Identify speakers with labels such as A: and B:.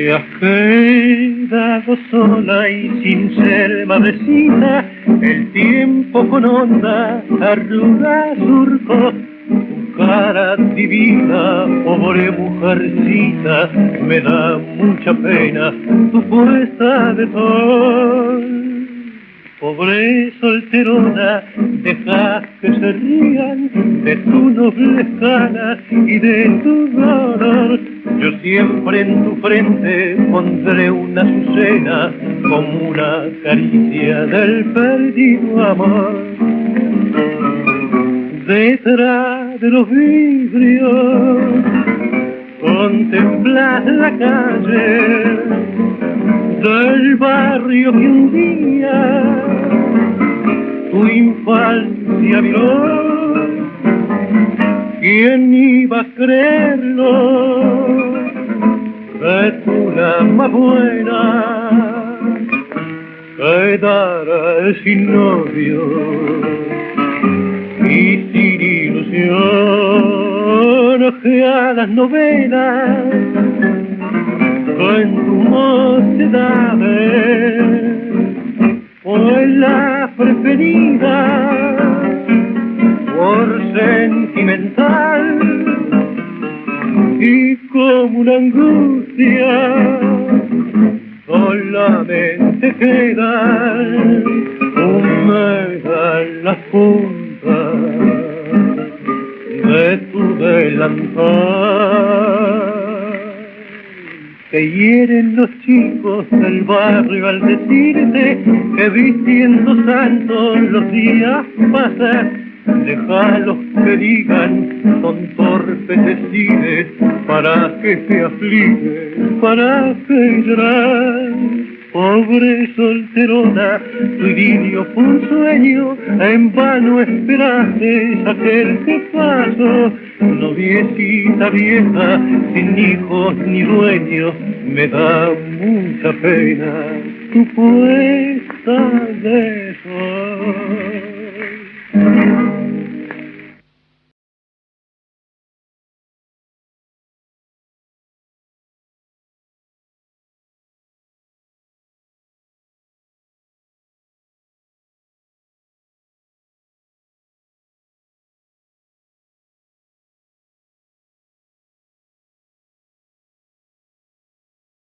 A: Te has quedado sola y sin ser madrecita, el tiempo con onda arruga surco tu cara divina, pobre mujercita, me da mucha pena tu puesta de sol. Pobre solterona, deja que se rían de tu noble escala y de tu dolor. Yo siempre en tu frente pondré una azucena como una caricia del perdido amor. Detrás de los vidrios contemplas la calle del barrio que un día tu infancia miró. ¿Quién iba a creerlo? Que tú la más buena quedara sin novio y sin ilusión, que a las novelas en tu mocedad fue la preferida por sentimental y como una angustia solamente queda húmeda en la punta de tu delantal. Te hieren los chicos del barrio al decirte que vistiendo santos los días pasan. Déjalos que digan, son torpes decides, para que te aflige, para que llorar. Pobre solterona, tu idilio fue un sueño, en vano esperaste aquel que pasó. Noviecita vieja, sin hijos ni dueños, me da mucha pena tu puesta de sol.